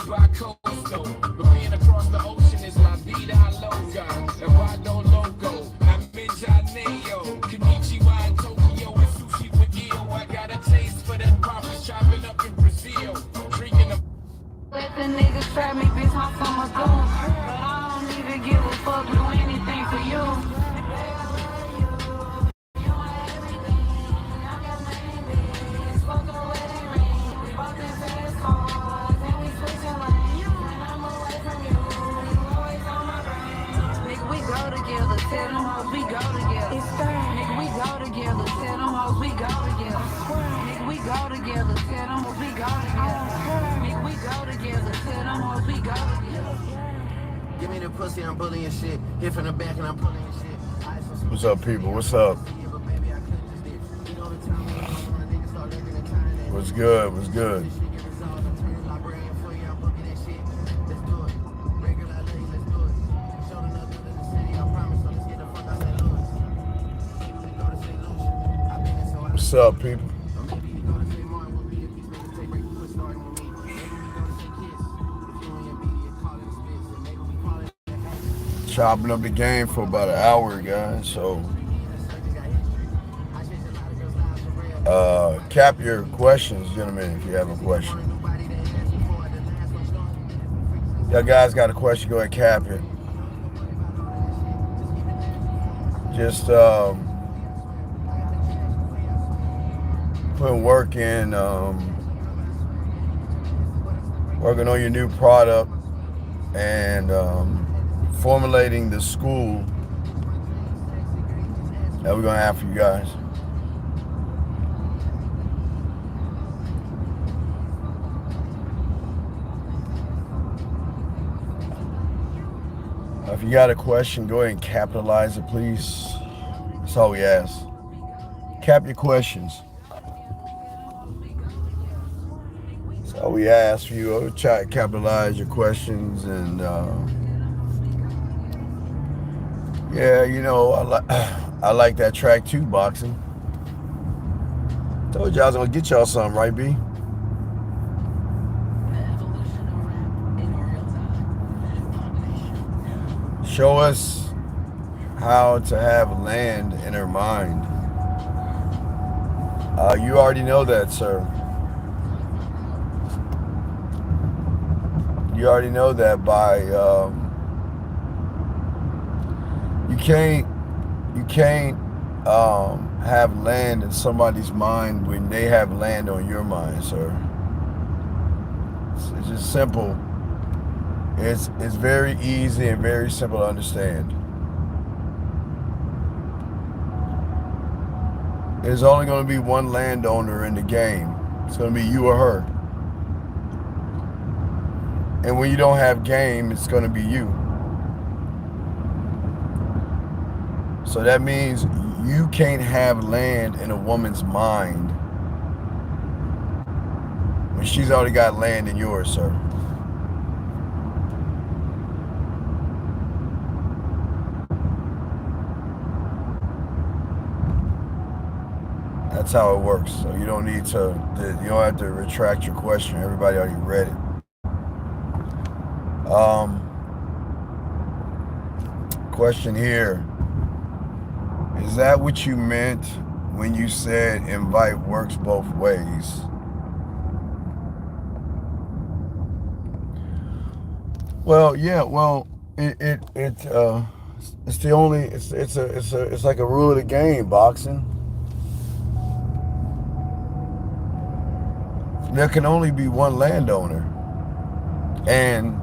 bi-coastal. But being across the ocean is la vida loca. Evado loco, I'm in Janeo. Konnichiwa in Tokyo and sushi with eel. I got a taste for that profit chopping up in Brazil. Drinking a... Let the niggas trap me, bitch, I'm from a goon. But I don't even give a fuck, do anything for you. Give me the pussy, I'm bullying shit. Hit from the back and I'm pulling shit. What's up, people? What's up? What's good? What's good? What's up, people? Chopping up the game for about an hour, guys. So, cap your questions, gentlemen, if you have a question. Y'all guys got a question, go ahead, cap it. Just putting work in, working on your new product, and formulating the school that we're going to have for you guys. If you got a question, go ahead and capitalize it, please. That's all we ask. Cap your questions. That's all we ask for you. Try to capitalize your questions. And yeah, you know, I like that track too, boxing. Told you I was gonna get y'all something, right, B? Show us how to have land in her mind. You already know that, sir. You already know that by you can't have land in somebody's mind when they have land on your mind, sir. It's just simple. It's very easy and very simple to understand. There's only going to be one landowner in the game. It's going to be you or her. And when you don't have game, it's going to be you. So that means you can't have land in a woman's mind when she's already got land in yours, sir. That's how it works. So you don't need to, you don't have to retract your question. Everybody already read it. Question here. Is that what you meant when you said invite works both ways? Well, yeah, well, it's the only, it's like a rule of the game, boxing. There can only be one landowner. And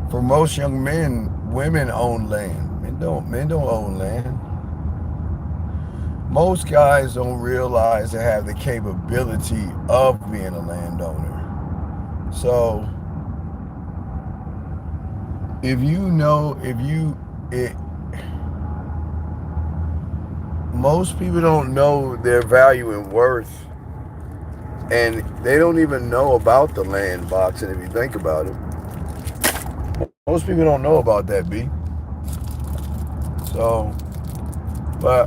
for most young men, women own land. Men don't own land. Most guys don't realize they have the capability of being a landowner. So most people don't know their value and worth. And they don't even know about the land, boxing, if you think about it. Most people don't know about that, B. So, but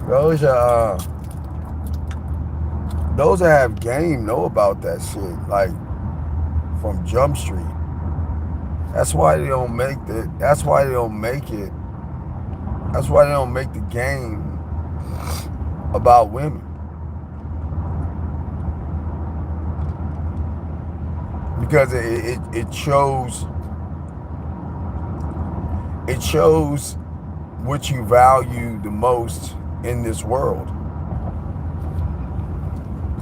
those those that have game know about that shit. Like from Jump Street. That's why they don't make the. That's why they don't make it. That's why they don't make the game about women. Because it shows what you value the most in this world.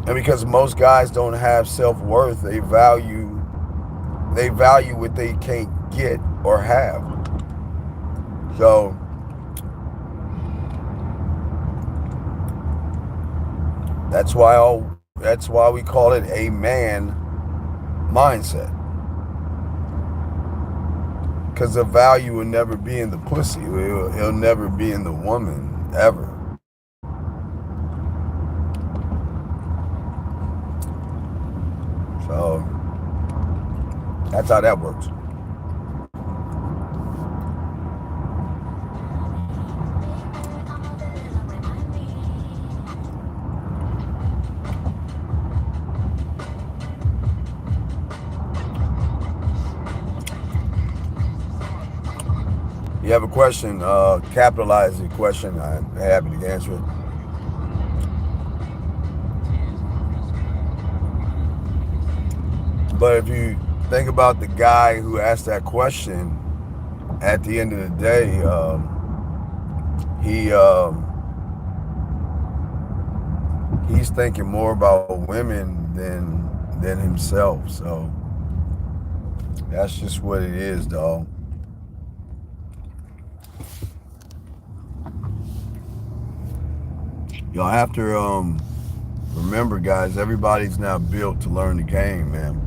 And because most guys don't have self-worth, they value what they can't get or have. So that's why we call it a man mindset. Because the value will never be in the pussy. It'll never be in the woman, ever. So that's how that works. You have a question, capitalize the question. I'm happy to answer it. But if you think about the guy who asked that question, at the end of the day, he's thinking more about women than himself. So that's just what it is, dog. Y'all have to remember, guys, everybody's now built to learn the game, man.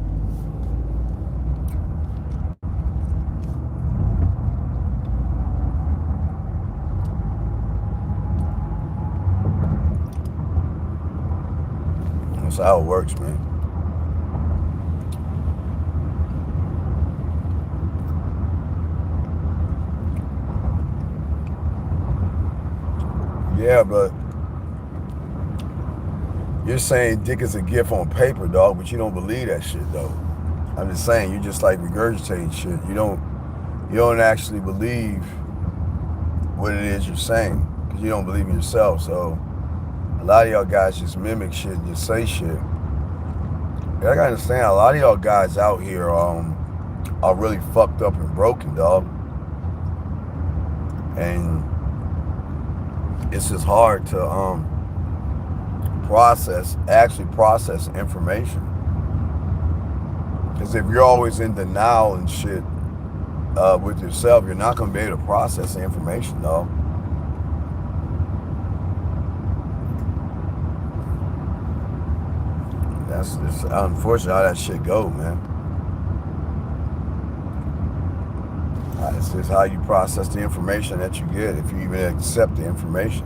That's how it works, man. Yeah, but you're saying dick is a gift on paper, dog, but you don't believe that shit, though. I'm just saying, you just like regurgitating shit. You don't actually believe what it is you're saying because you don't believe in yourself. So a lot of y'all guys just mimic shit and just say shit. You gotta understand, a lot of y'all guys out here are really fucked up and broken, dog. And it's just hard to process information. Because if you're always in denial and shit with yourself, you're not gonna be able to process the information, dog. That's just unfortunate how that shit go, man. It's just how you process the information that you get, if you even accept the information.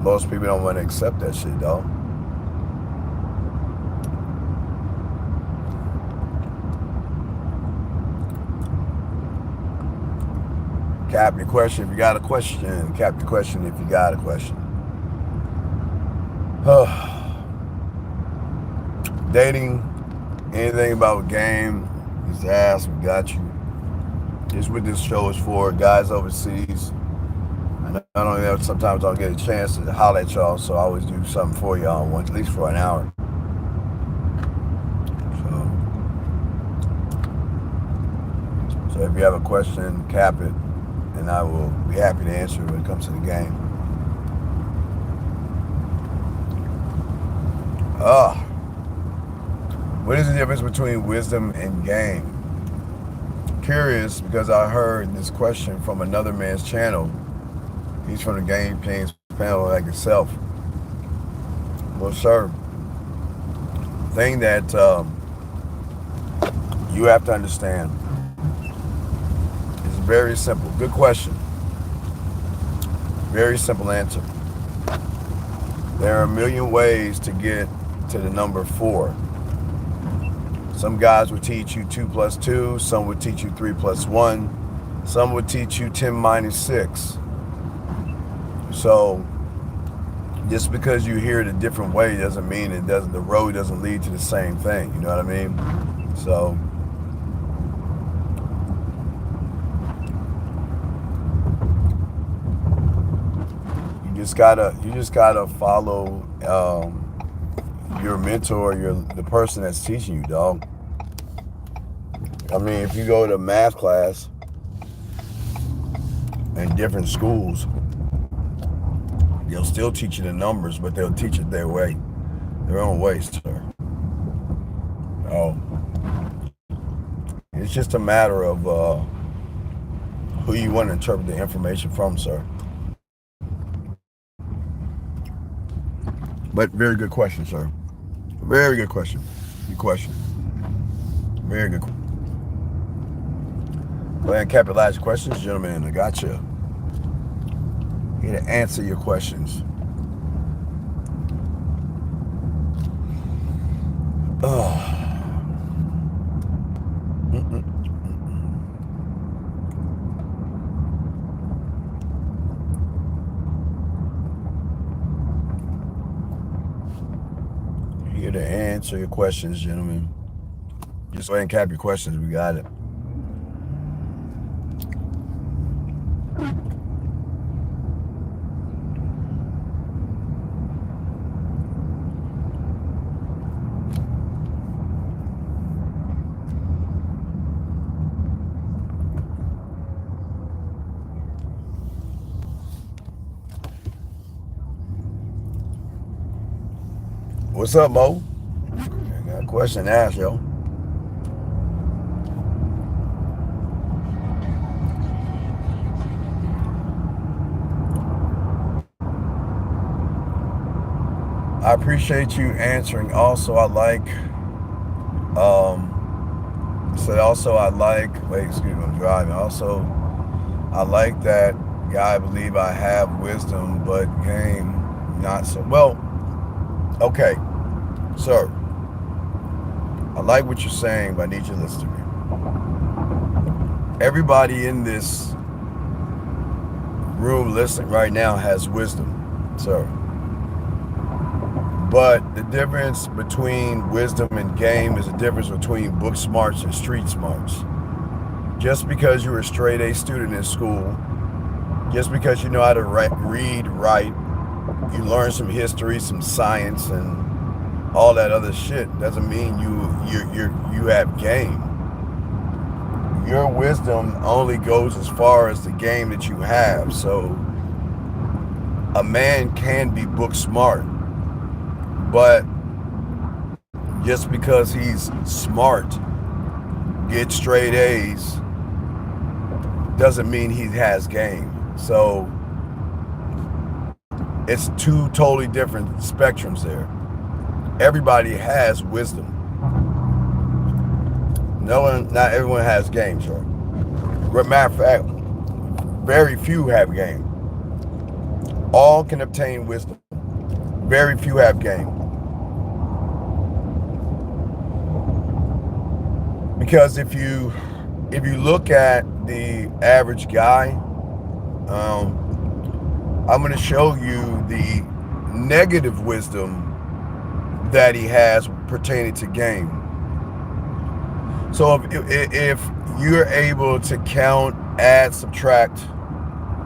Most people don't want to accept that shit, dog. Cap your question if you got a question. Cap your question if you got a question. Dating, anything about game, just ask, we got you. It's what this show is for, guys overseas. Not only that, sometimes I'll get a chance to holler at y'all, so I always do something for y'all once, at least for an hour. So if you have a question, cap it, and I will be happy to answer when it comes to the game. What is the difference between wisdom and game? Curious because I heard this question from another man's channel. He's from the Game Kings panel like yourself. Well, sir, thing that you have to understand is very simple. Good question. Very simple answer. There are a million ways to get to the number 4. Some guys will teach you 2 plus 2. Some would teach you 3 plus 1. Some would teach you 10 minus 6. So Just because you hear it a different way doesn't mean the road doesn't lead to the same thing. You know what I mean? So you just gotta follow your mentor, the person that's teaching you, dog. I mean, if you go to math class in different schools, they'll still teach you the numbers, but they'll teach it their own way, sir. Oh, it's just a matter of who you want to interpret the information from, sir. But very good question, sir. Very good question. Good question. Very good. Go ahead and capitalize your questions, gentlemen. I got you. Here to answer your questions. Oh. Here to answer your questions, gentlemen. Just go ahead and cap your questions. We got it. What's up, Mo? I got a question to ask, yo. I appreciate you answering. Also, I like. Said also I like. Wait, excuse me, I'm driving. Also, I like that guy. I believe I have wisdom, but game not so well. Okay, sir. I like what you're saying, but I need you to listen to me. Everybody in this room listening right now has wisdom, sir. But the difference between wisdom and game is the difference between book smarts and street smarts. Just because you're a straight A student in school, just because you know how to read, write, you learn some history, some science, and all that other shit, doesn't mean you have game. Your wisdom only goes as far as the game that you have. So a man can be book smart, but just because he's smart, gets straight A's, doesn't mean he has game. So it's two totally different spectrums there. Everybody has wisdom. Not everyone has game, sir. Matter of fact, very few have game. All can obtain wisdom. Very few have game. Because if you look at the average guy, I'm going to show you the negative wisdom that he has pertaining to game. So if you're able to count, add, subtract,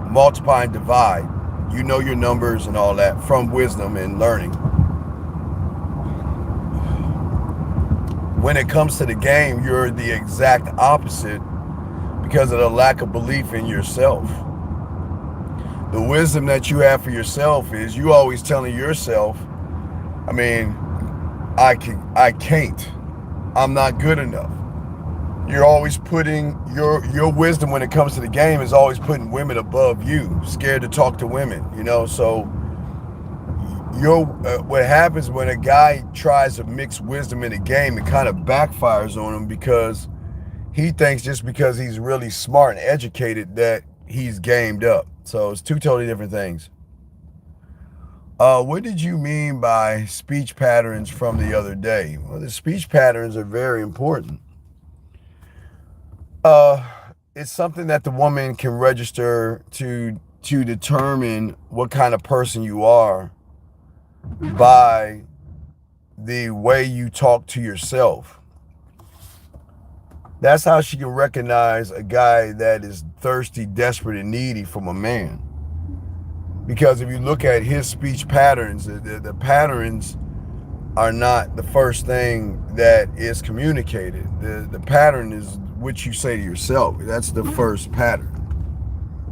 multiply, and divide, you know your numbers and all that from wisdom and learning. When it comes to the game, you're the exact opposite because of the lack of belief in yourself. The wisdom that you have for yourself is you always telling yourself, I mean, I can't. I'm not good enough. You're always putting your wisdom when it comes to the game is always putting women above you, scared to talk to women, you know. So what happens when a guy tries to mix wisdom in a game, it kind of backfires on him because he thinks just because he's really smart and educated that he's gamed up. So it's two totally different things. What did you mean by speech patterns from the other day? Well, the speech patterns are very important. It's something that the woman can register to determine what kind of person you are by the way you talk to yourself. That's how she can recognize a guy that is thirsty, desperate, and needy from a man. Because if you look at his speech patterns, the patterns are not the first thing that is communicated. The pattern is what you say to yourself. That's the first pattern.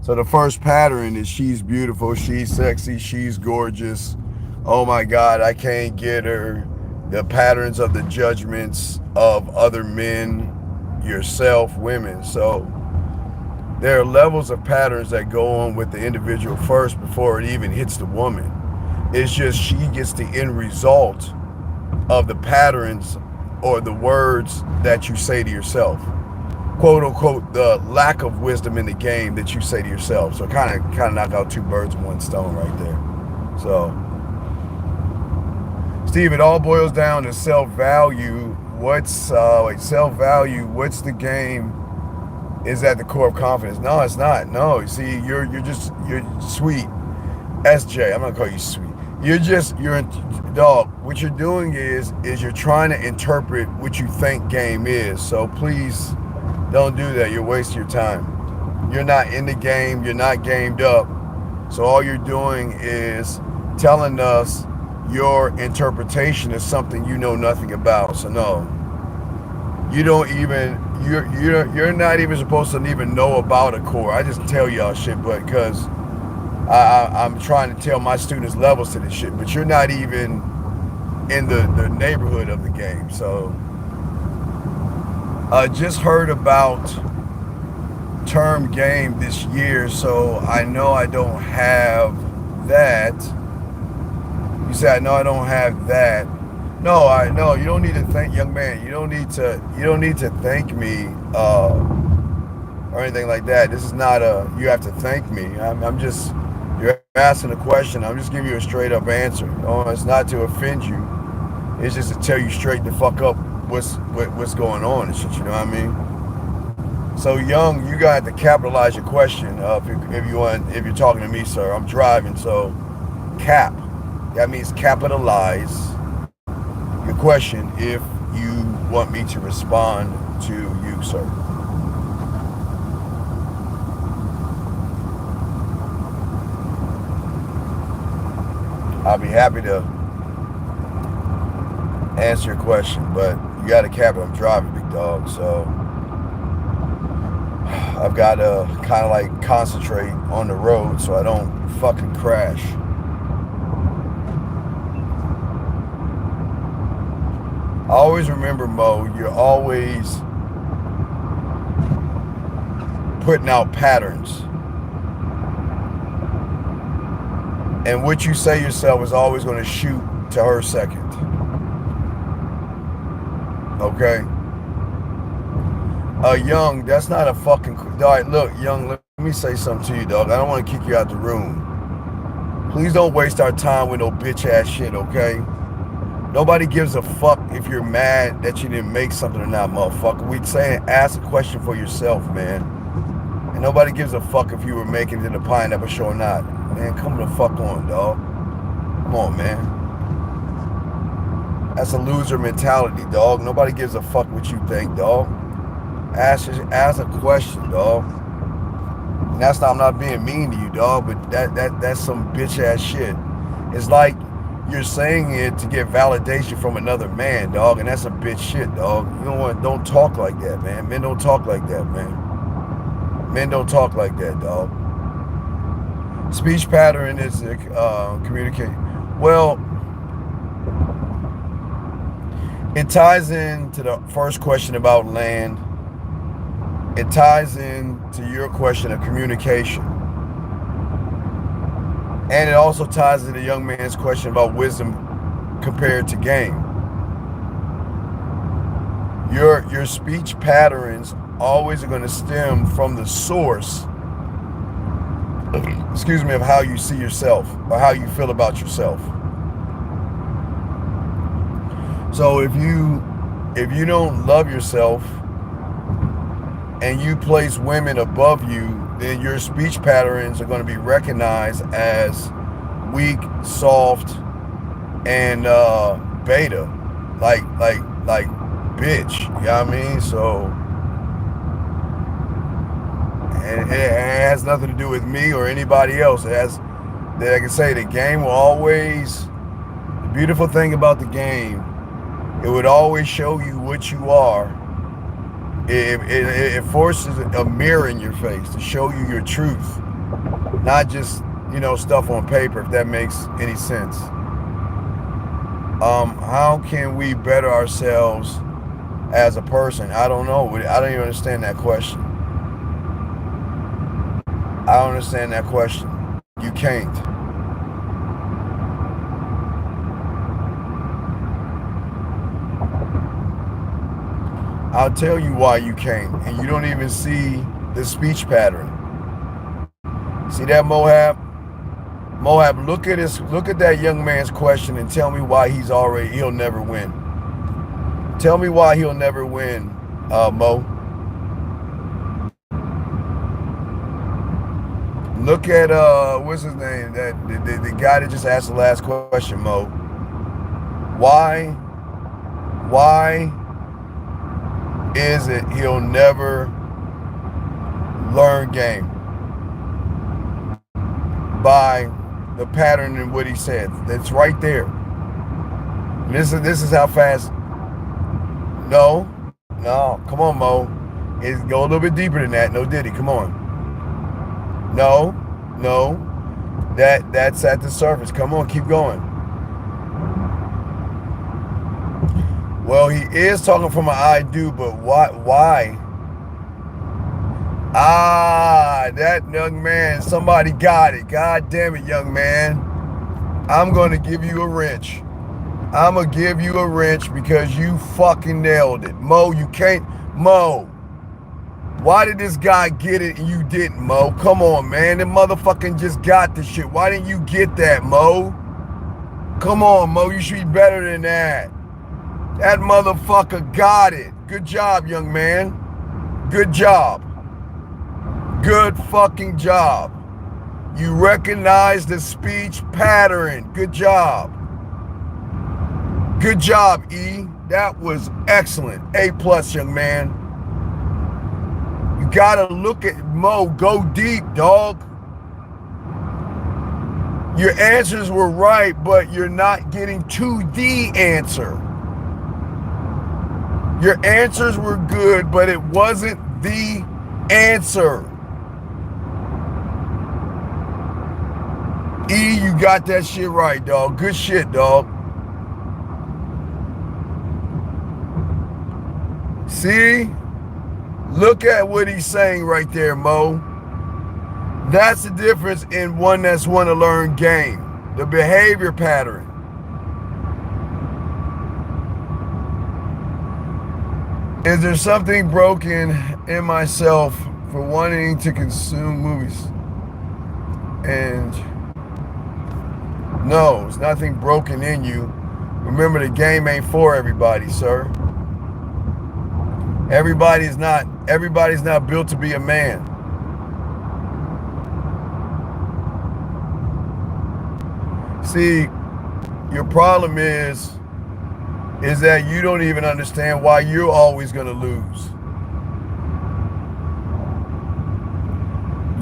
So the first pattern is she's beautiful, she's sexy, she's gorgeous. Oh my God, I can't get her. The patterns of the judgments of other men, yourself, women. So there are levels of patterns that go on with the individual first before it even hits the woman. It's just she gets the end result of the patterns or the words that you say to yourself. Quote unquote, the lack of wisdom in the game that you say to yourself. So kind of knock out two birds with one stone right there. So, Steve, it all boils down to self-value. What's self-value? What's the game? Is at the core of confidence? No, it's not. No, you see, you're sweet. SJ, I'm gonna call you sweet. You're dog. What you're doing is you're trying to interpret what you think game is. So please don't do that. You're wasting your time. You're not in the game. You're not gamed up. So all you're doing is telling us your interpretation is something you know nothing about. So no, you don't even. You're not even supposed to even know about a core. I just tell y'all shit, but because I'm trying to tell my students levels to this shit, but you're not even in the neighborhood of the game. So just heard about term game this year, so I know I don't have that. You say I know I don't have that. No, I know you don't need to thank, young man. You don't need to thank me or anything like that. This is not a you have to thank me. I'm just you're asking a question. I'm just giving you a straight up answer. Oh, it's not to offend you. It's just to tell you straight the fuck up what's going on and shit. You know what I mean? So young, you got to capitalize your question. If you're talking to me, sir, I'm driving. So cap. That means capitalize your question if you want me to respond to you, sir. I'll be happy to answer your question, but you got to cap it. I'm driving, big dog, so I've got to kind of like concentrate on the road so I don't fucking crash. I always remember, Mo, you're always putting out patterns. And what you say yourself is always going to shoot to her second. Okay? Young, that's not a fucking... Dog, look, Young, let me say something to you, dog. I don't want to kick you out the room. Please don't waste our time with no bitch-ass shit, okay? Nobody gives a fuck if you're mad that you didn't make something or not, motherfucker. We saying ask a question for yourself, man. And nobody gives a fuck if you were making it in the Pineapple Show or not. Man, come the fuck on, dog. Come on, man. That's a loser mentality, dog. Nobody gives a fuck what you think, dog. Ask a question, dog. And that's not, I'm not being mean to you, dog, but that's some bitch ass shit. It's like you're saying it to get validation from another man, dog, and that's some bitch shit, dog. You don't talk like that, man. Men don't talk like that, man. Men don't talk like that, dog. Speech pattern is communicate. Well, it ties into the first question about land. It ties into your question of communication. And it also ties into the young man's question about wisdom compared to game. Your speech patterns always are going to stem from the source, excuse me, of how you see yourself or how you feel about yourself. So if you don't love yourself and you place women above you, then your speech patterns are going to be recognized as weak, soft, and beta, like bitch. You know what I mean? So, and it has nothing to do with me or anybody else. It has, like I say, the game will always. The beautiful thing about the game, it would always show you what you are. It forces a mirror in your face to show you your truth, not just stuff on paper. If that makes any sense. How can we better ourselves as a person? I don't know. I don't even understand that question. I don't understand that question. You can't. I'll tell you why you can't, and you don't even see the speech pattern. See that, Mohab? Mohab, look at that young man's question and tell me why he'll never win. Tell me why he'll never win, Mo. Look at what's his name? The guy that just asked the last question, Mo. Why is it he'll never learn game? By the pattern in what he said. That's right there. This is how fast. No, come on, Mo. It's go a little bit deeper than that. No, Diddy, come on. No, that's at the surface. Come on, keep going. Well, he is talking from an I do, but why? That young man, somebody got it. God damn it, young man. I'm going to give you a wrench. I'm going to give you a wrench because you fucking nailed it. Mo, you can't. Mo, why did this guy get it and you didn't, Mo? Come on, man. The motherfucking just got the shit. Why didn't you get that, Mo? Come on, Mo. You should be better than that. That motherfucker got it. Good job, young man. Good job. Good fucking job. You recognize the speech pattern. Good job. Good job, E. That was excellent. A+, young man. You gotta look at Mo. Go deep, dog. Your answers were right, but you're not getting to the answer. Your answers were good, but it wasn't the answer. E, you got that shit right, dog. Good shit, dog. See? Look at what he's saying right there, Mo. That's the difference in one that's want to learn game. The behavior pattern. Is there something broken in myself for wanting to consume movies? And no, there's nothing broken in you. Remember, the game ain't for everybody, sir. Everybody's not built to be a man. See, your problem is that you don't even understand why you're always going to lose.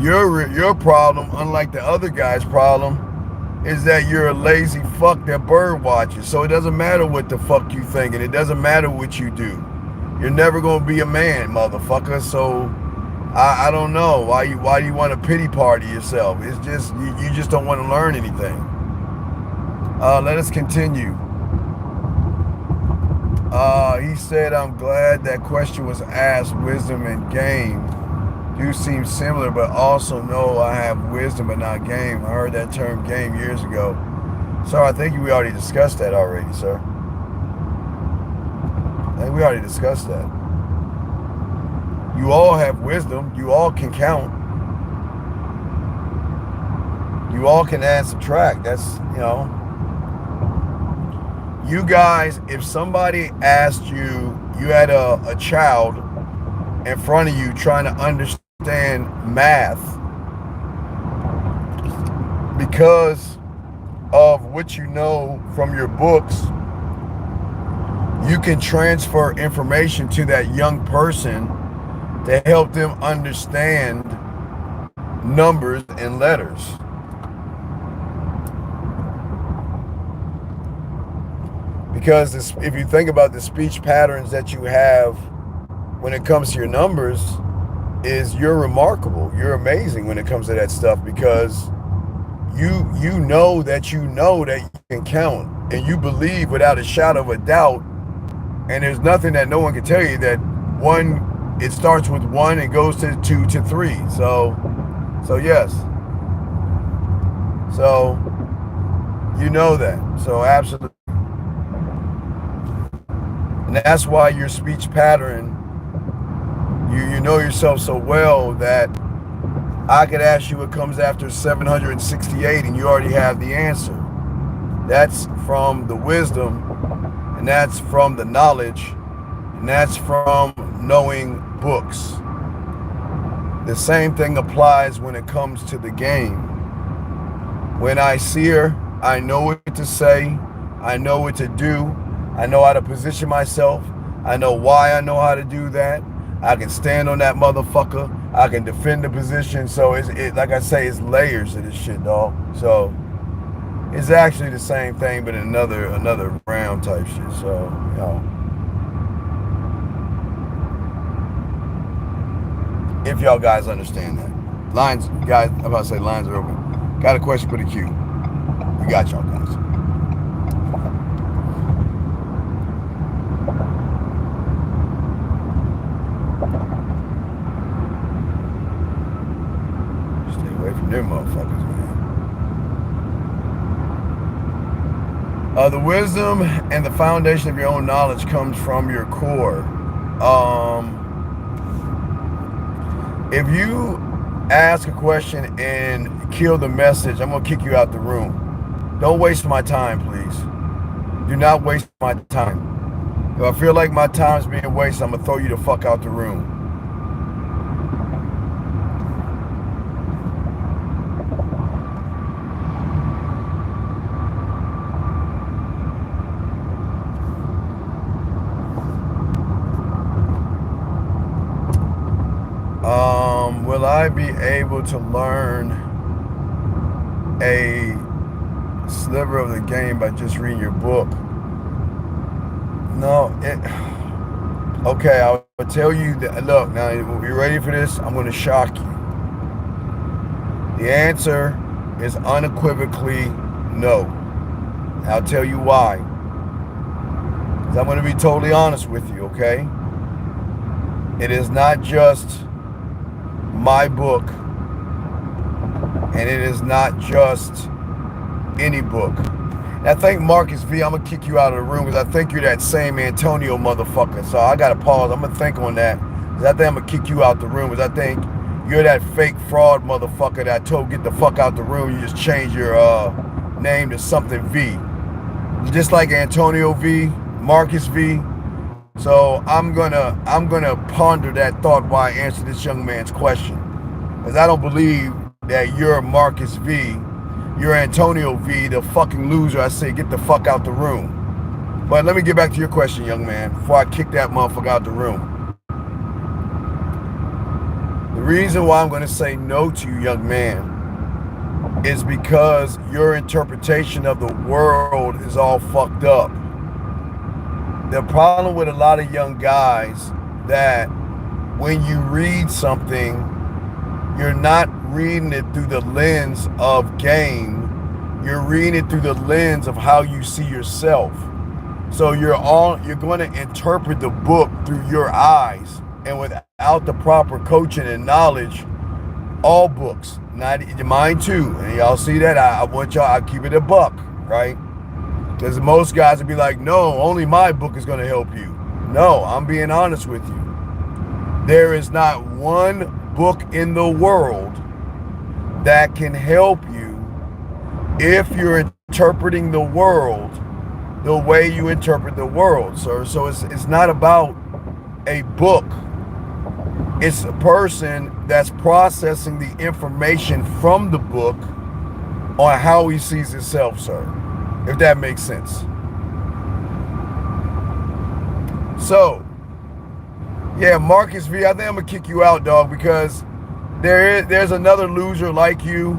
Your problem, unlike the other guy's problem, is that you're a lazy fuck that bird watches. So it doesn't matter what the fuck you think, and it doesn't matter what you do. You're never going to be a man, motherfucker. So I don't know why do you want to pity party yourself. It's just you just don't want to learn anything. Let us continue. He said, I'm glad that question was asked. Wisdom and game do seem similar, but also know I have wisdom but not game. I heard that term game years ago. Sir, I think we already discussed that already, sir. I think we already discussed that. You all have wisdom. You all can count. You all can add, subtract. That's, you guys, if somebody asked you, you had a child in front of you trying to understand math, because of what you know from your books, you can transfer information to that young person to help them understand numbers and letters. Because if you think about the speech patterns that you have when it comes to your numbers, is you're remarkable. You're amazing when it comes to that stuff, because you know that you can count, and you believe without a shadow of a doubt, and there's nothing that no one can tell you that it starts with 1 and goes to 2 to 3. So yes. So you know that. So absolutely. And that's why your speech pattern, you know yourself so well that I could ask you what comes after 768 and you already have the answer. That's from the wisdom, and that's from the knowledge, and that's from knowing books. The same thing applies when it comes to the game. When I see her, I know what to say, I know what to do, I know how to position myself, I know why I know how to do that. I can stand on that motherfucker, I can defend the position. So like I say, it's layers of this shit, dog. So it's actually the same thing, but another round type shit. So, you know, if y'all guys understand that. Lines, guys, I'm about to say lines are open. Got a question for the queue. We got y'all guys. Stay away from them motherfuckers, man. The wisdom and the foundation of your own knowledge comes from your core. If you ask a question and kill the message, I'm going to kick you out the room. Don't waste my time, please. Do not waste my time. If I feel like my time's being wasted, I'm going to throw you the fuck out the room. Will I be able to learn a sliver of the game by just reading your book? No. Okay, I'll tell you that. Look, now, you ready for this? I'm going to shock you. The answer is unequivocally no. I'll tell you why. Because I'm going to be totally honest with you, okay? It is not just my book, and it is not just any book. And I think Marcus V, I'm gonna kick you out of the room because I think you're that same Antonio motherfucker. So I gotta pause. I'm gonna think on that, because I think I'm gonna kick you out the room, because I think you're that fake fraud motherfucker that I told get the fuck out the room. You just change your name to something V, just like Antonio V, Marcus V. So I'm gonna ponder that thought while I answer this young man's question, because I don't believe that you're Marcus V, you're Antonio V, the fucking loser. I say get the fuck out the room. But let me get back to your question, young man, before I kick that motherfucker out the room. The reason why I'm gonna say no to you, young man, is because your interpretation of the world is all fucked up. The problem with a lot of young guys, that when you read something, you're not reading it through the lens of game. You're reading it through the lens of how you see yourself. So you're going to interpret the book through your eyes, and without the proper coaching and knowledge, all books, not mine too, and y'all see that, I want y'all, I keep it a buck, right? Because most guys would be like, no, only my book is going to help you. No, I'm being honest with you. There is not one book in the world that can help you if you're interpreting the world the way you interpret the world, sir. So it's not about a book. It's a person that's processing the information from the book on how he sees himself, sir. If that makes sense. So, yeah, Marcus V, I think I'm gonna kick you out, dog, because there's another loser like you,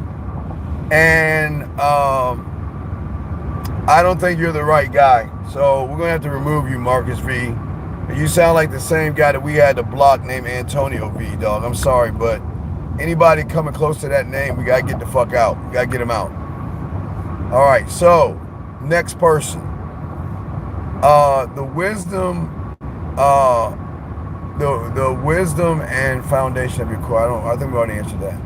and I don't think you're the right guy. So we're gonna have to remove you, Marcus V. You sound like the same guy that we had to block named Antonio V, dog. I'm sorry, but anybody coming close to that name, we gotta get the fuck out. We gotta get him out. All right, so next person. The wisdom and foundation of your core. I think we already answered that.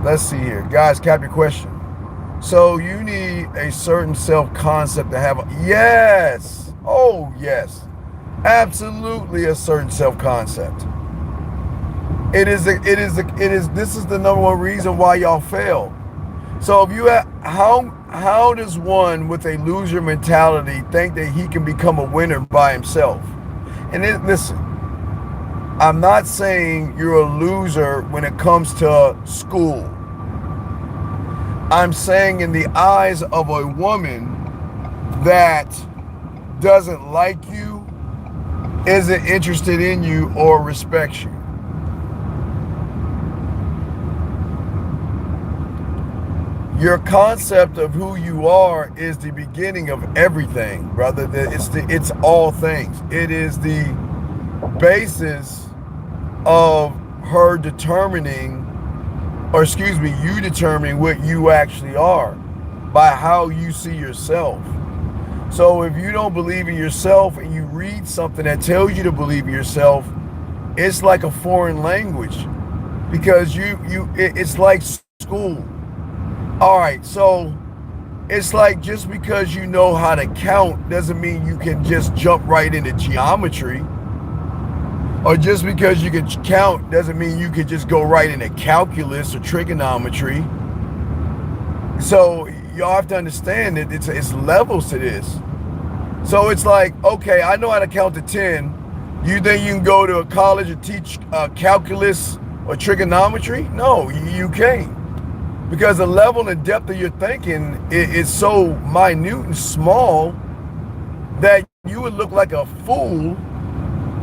Let's see here, guys. Cap your question. So you need a certain self-concept to have. Yes. Oh yes. Absolutely a certain self-concept. This is the number one reason why y'all fail. So if you have, how does one with a loser mentality think that he can become a winner by himself? And listen, I'm not saying you're a loser when it comes to school. I'm saying in the eyes of a woman that doesn't like you, isn't interested in you, or respects you. Your concept of who you are is the beginning of everything, brother. It's all things. It is the basis of her determining, or excuse me, you determining what you actually are by how you see yourself. So if you don't believe in yourself and you read something that tells you to believe in yourself, it's like a foreign language, because it's like school. All right, so it's like just because you know how to count doesn't mean you can just jump right into geometry. Or just because you can count doesn't mean you can just go right into calculus or trigonometry. So y'all have to understand that it's levels to this. So it's like, okay, I know how to count to 10. You think you can go to a college and teach calculus or trigonometry? No, you can't. Because the level and depth of your thinking is so minute and small that you would look like a fool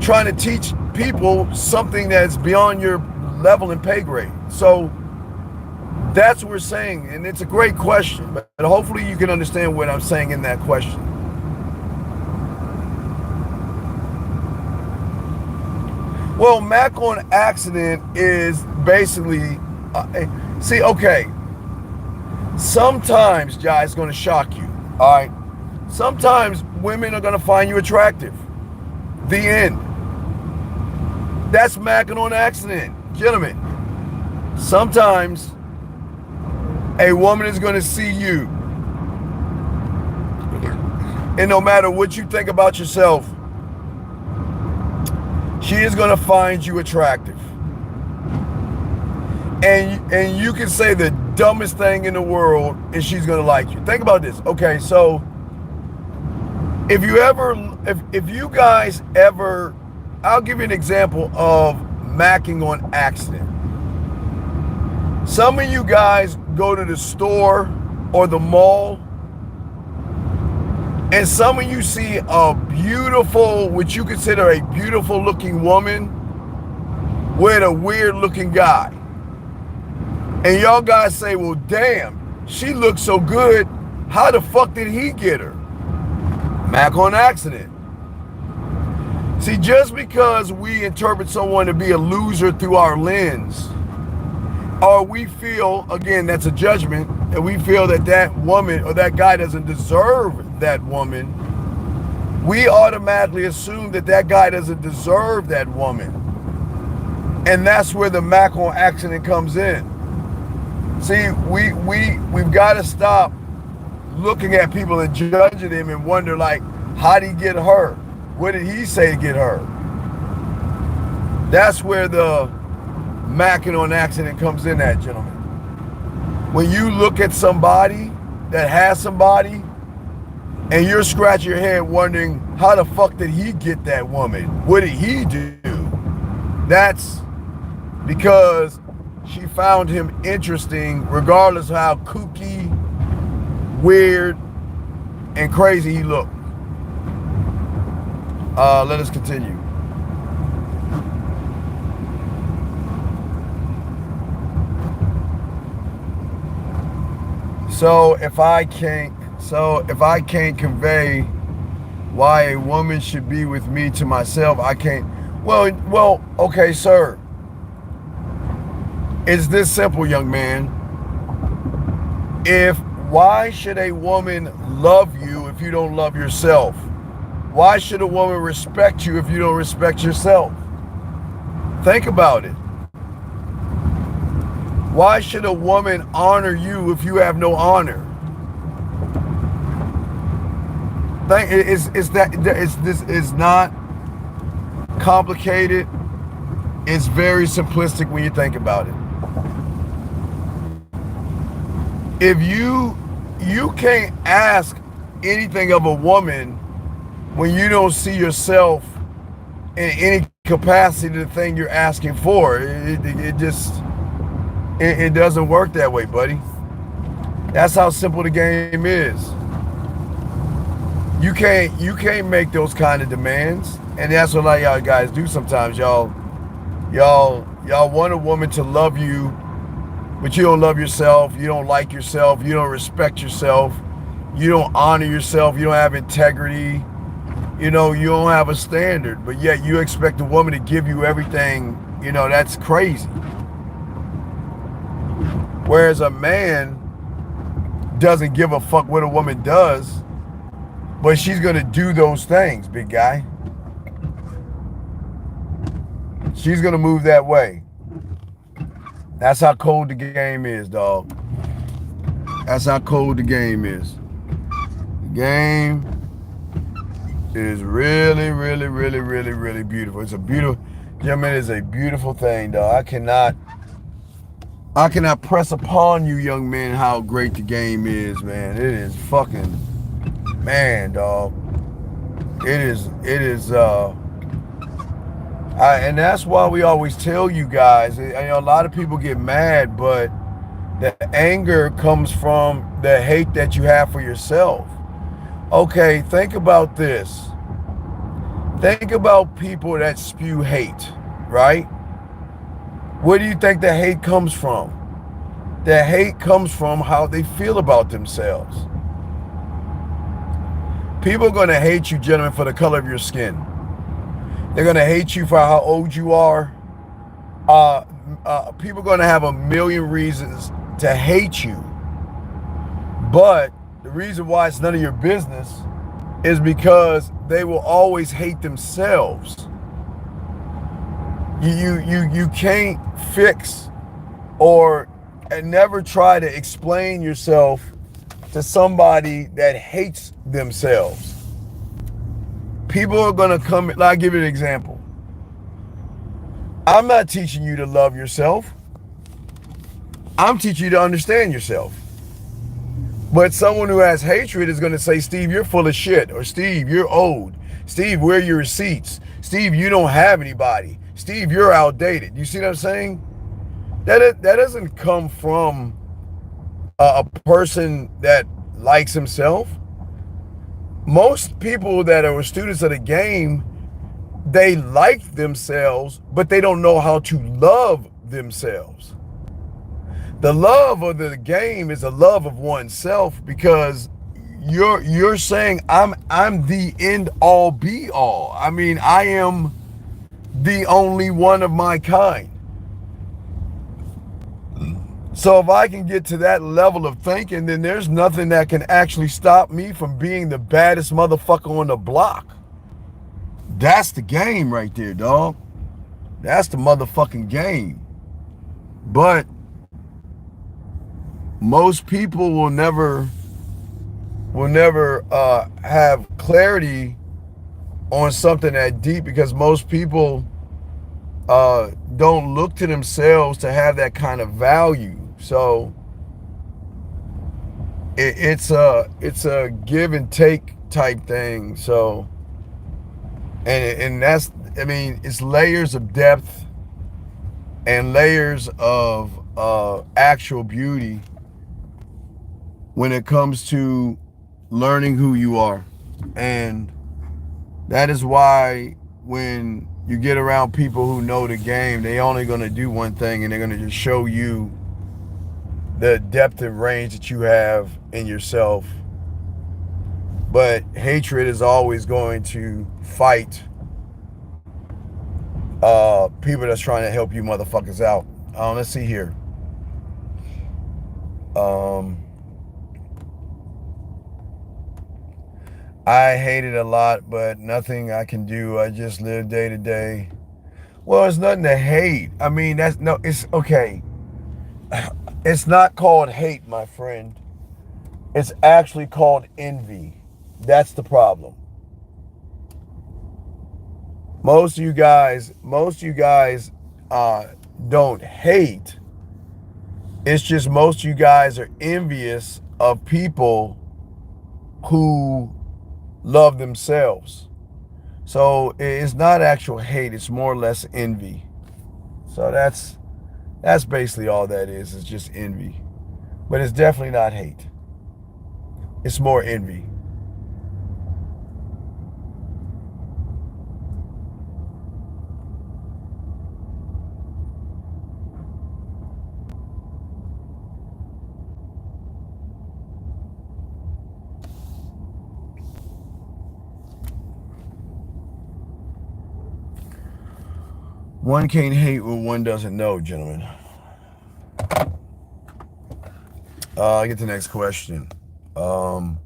trying to teach people something that's beyond your level and pay grade. So that's what we're saying, and it's a great question, but hopefully you can understand what I'm saying in that question. Well, Mac on accident is basically, see, okay, sometimes, guys, it's going to shock you, all right? Sometimes women are going to find you attractive. The end. That's macking on accident. Gentlemen, sometimes a woman is going to see you, and no matter what you think about yourself, she is going to find you attractive. And you can say the dumbest thing in the world and she's going to like you. Think about this. Okay, so if you guys ever, I'll give you an example of macking on accident. Some of you guys go to the store or the mall, and some of you see a beautiful, what you consider a beautiful looking woman with a weird looking guy. And y'all guys say, well, damn, she looks so good. How the fuck did he get her? Mac on accident. See, just because we interpret someone to be a loser through our lens, or we feel, again, that's a judgment, and we feel that that woman or that guy doesn't deserve that woman, we automatically assume that that guy doesn't deserve that woman. And that's where the Mac on accident comes in. See, we've got to stop looking at people and judging them and wonder, like, how did he get her? What did he say to get her? That's where the macking on accident comes in at, gentlemen. When you look at somebody that has somebody and you're scratching your head wondering, how the fuck did he get that woman? What did he do? That's because she found him interesting, regardless of how kooky, weird, and crazy he looked. Let us continue. So if I can't convey why a woman should be with me to myself, I can't. Well, okay, sir. It's this simple, young man. Why should a woman love you if you don't love yourself? Why should a woman respect you if you don't respect yourself? Think about it. Why should a woman honor you if you have no honor? This is not complicated. It's very simplistic when you think about it. If you can't ask anything of a woman when you don't see yourself in any capacity to the thing you're asking for, it doesn't work that way, buddy. That's how simple the game is. You can't make those kind of demands, and that's what a lot of y'all guys do sometimes. Y'all want a woman to love you, but you don't love yourself. You don't like yourself. You don't respect yourself. You don't honor yourself. You don't have integrity. You don't have a standard, but yet you expect a woman to give you everything. That's crazy. Whereas a man doesn't give a fuck what a woman does, but she's gonna do those things, big guy. She's gonna move that way. That's how cold the game is, dog. That's how cold the game is. The game is really, really, really, really, really beautiful. It's a beautiful, gentlemen, it's a beautiful thing, dog. I cannot press upon you, young men, how great the game is, man. It is fucking, man, dog. It is, and that's why we always tell you guys, a lot of people get mad, but the anger comes from the hate that you have for yourself. Okay, think about this. Think about people that spew hate, right? Where do you think the hate comes from? The hate comes from how they feel about themselves. People are going to hate you, gentlemen, for the color of your skin. They're going to hate you for how old you are. People are going to have a million reasons to hate you. But the reason why it's none of your business is because they will always hate themselves. You can't fix or never try to explain yourself to somebody that hates themselves. People are going to come, I'll give you an example. I'm not teaching you to love yourself. I'm teaching you to understand yourself. But someone who has hatred is going to say, Steve, you're full of shit. Or Steve, you're old. Steve, where are your receipts? Steve, you don't have anybody. Steve, you're outdated. You see what I'm saying? That doesn't come from a person that likes himself. Most people that are students of the game, they like themselves, but they don't know how to love themselves. The love of the game is a love of oneself, because you're saying I'm the end all be all. I mean, I am the only one of my kind. So if I can get to that level of thinking, then there's nothing that can actually stop me from being the baddest motherfucker on the block. That's the game right there, dog. That's the motherfucking game. But most people will never have clarity on something that deep, because most people don't look to themselves to have that kind of value. So it's a give and take type thing. So and that's, I mean, it's layers of depth and layers of actual beauty when it comes to learning who you are. And that is why when you get around people who know the game, they only going to do one thing, and they're going to just show you the depth and range that you have in yourself. But hatred is always going to fight people that's trying to help you motherfuckers out. Let's see here. I hate it a lot, but nothing I can do. I just live day to day. Well, it's nothing to hate. I mean, it's okay. It's not called hate, my friend. It's actually called envy. That's the problem. Most of you guys don't hate. It's just most of you guys are envious of people who love themselves. So it's not actual hate, it's more or less envy. So that's basically all that is. It's just envy. But it's definitely not hate. It's more envy. One can't hate what one doesn't know, gentlemen. I get the next question. How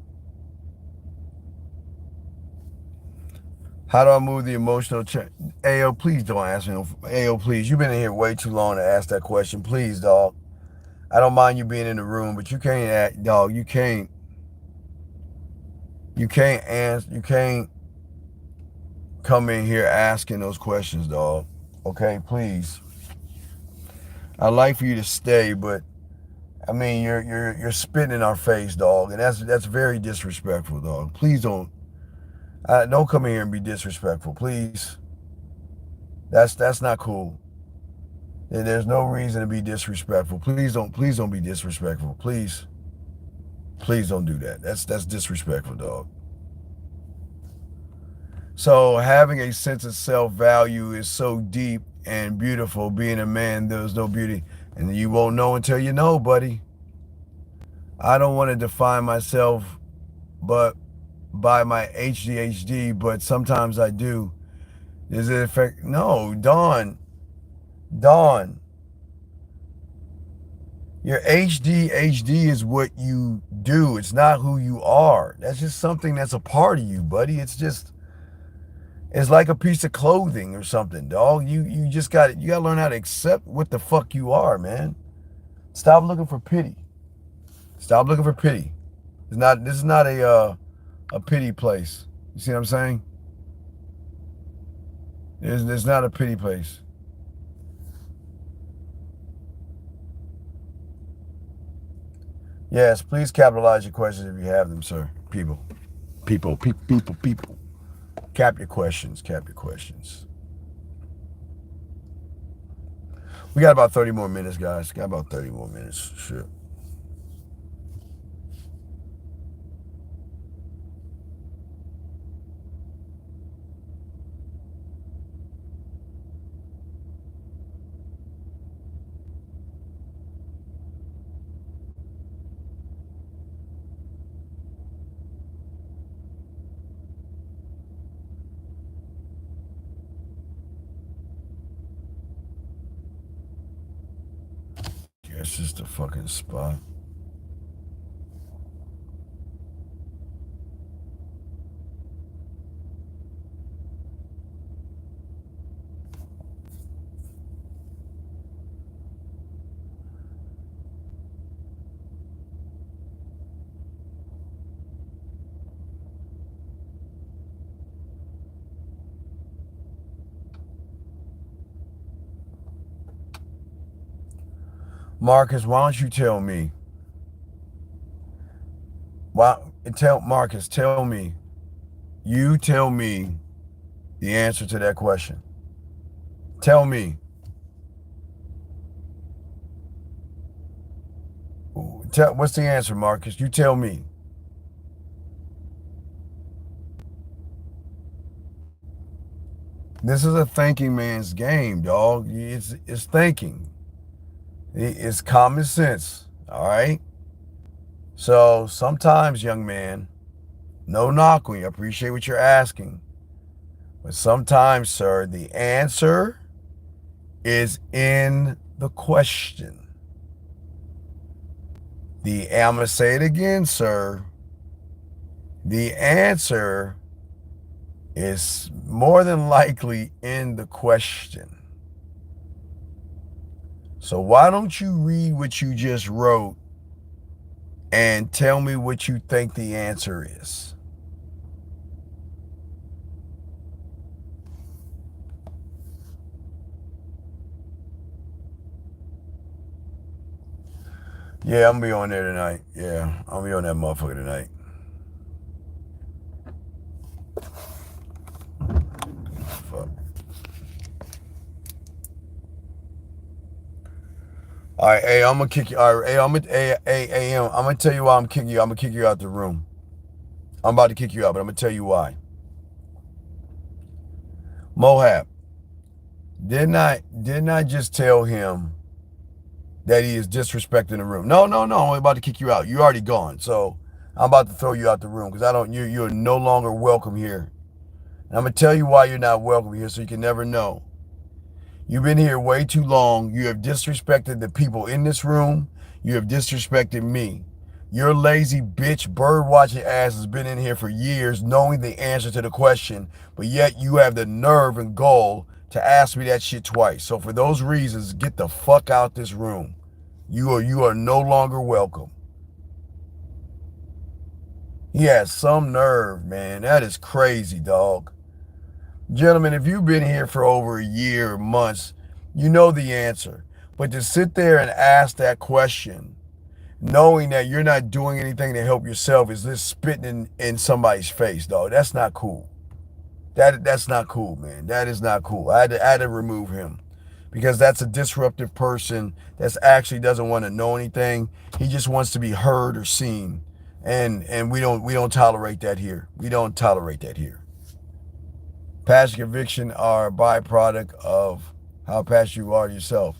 do I move the emotional check? Ayo, please don't ask me. Ayo, please. You've been in here way too long to ask that question. Please, dog. I don't mind you being in the room, but you can't act, dog. You can't answer. You can't come in here asking those questions, dog. Okay, please. I'd like for you to stay, but I mean, you're spitting in our face, dog, and that's very disrespectful, dog. Please don't come in here and be disrespectful, please. That's not cool. There's no reason to be disrespectful. Please don't be disrespectful. Please don't do that. That's disrespectful, dog. So having a sense of self-value is so deep and beautiful. Being a man, there's no beauty. And you won't know until you know, buddy. I don't want to define myself but by my HDHD, but sometimes I do. Does it affect? No, Dawn. Your HDHD is what you do. It's not who you are. That's just something that's a part of you, buddy. It's like a piece of clothing or something, dog. You just got you got to learn how to accept what the fuck you are, man. Stop looking for pity. Stop looking for pity. This is not a pity place. You see what I'm saying? There's not a pity place. Yes, please capitalize your questions if you have them, sir. People. Cap your questions. We got about 30 more minutes, guys. Got about 30 more minutes. Shit. It's just a fucking spot. Marcus, why don't you tell me? Marcus, tell me. You tell me the answer to that question. Tell me. What's the answer, Marcus? You tell me. This is a thinking man's game, dog. It's thinking. It's common sense. All right. So sometimes, young man, no knock on you. I appreciate what you're asking. But sometimes, sir, the answer is in the question. I'm going to say it again, sir. The answer is more than likely in the question. So why don't you read what you just wrote and tell me what you think the answer is? Yeah, I'm gonna be on there tonight. Yeah, I'm gonna be on that motherfucker tonight. Fuck. All right, hey, I'm gonna kick you. All right, hey, I'm gonna tell you why I'm kicking you. I'm gonna kick you out the room. I'm about to kick you out, but I'm gonna tell you why. Mohab, didn't I just tell him that he is disrespecting the room? No, I'm about to kick you out. You already gone, so I'm about to throw you out the room because you're no longer welcome here. And I'm gonna tell you why you're not welcome here, so you can never know. You've been here way too long. You have disrespected the people in this room. You have disrespected me. Your lazy bitch bird watching ass has been in here for years knowing the answer to the question, but yet you have the nerve and gall to ask me that shit twice. So for those reasons, get the fuck out this room. You are no longer welcome. He has some nerve, man. That is crazy, dog. Gentlemen, if you've been here for over a year or months, you know the answer. But to sit there and ask that question, knowing that you're not doing anything to help yourself, is just spitting in somebody's face, dog. That's not cool. That's not cool, man. That is not cool. I had to remove him because that's a disruptive person that actually doesn't want to know anything. He just wants to be heard or seen, and we don't tolerate that here. We don't tolerate that here. Passion conviction are a byproduct of how passionate you are yourself.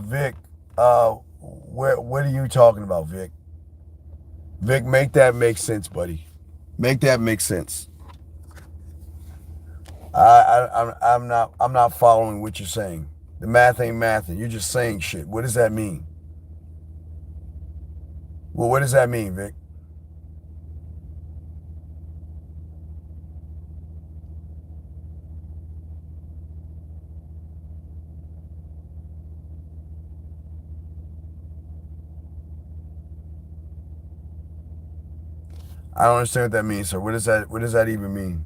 Vic, what are you talking about, Vic? Vic, make that make sense, buddy. Make that make sense. I'm not following what you're saying. The math ain't mathing. You're just saying shit. What does that mean? Well, what does that mean, Vic? I don't understand what that means, sir. What does that even mean?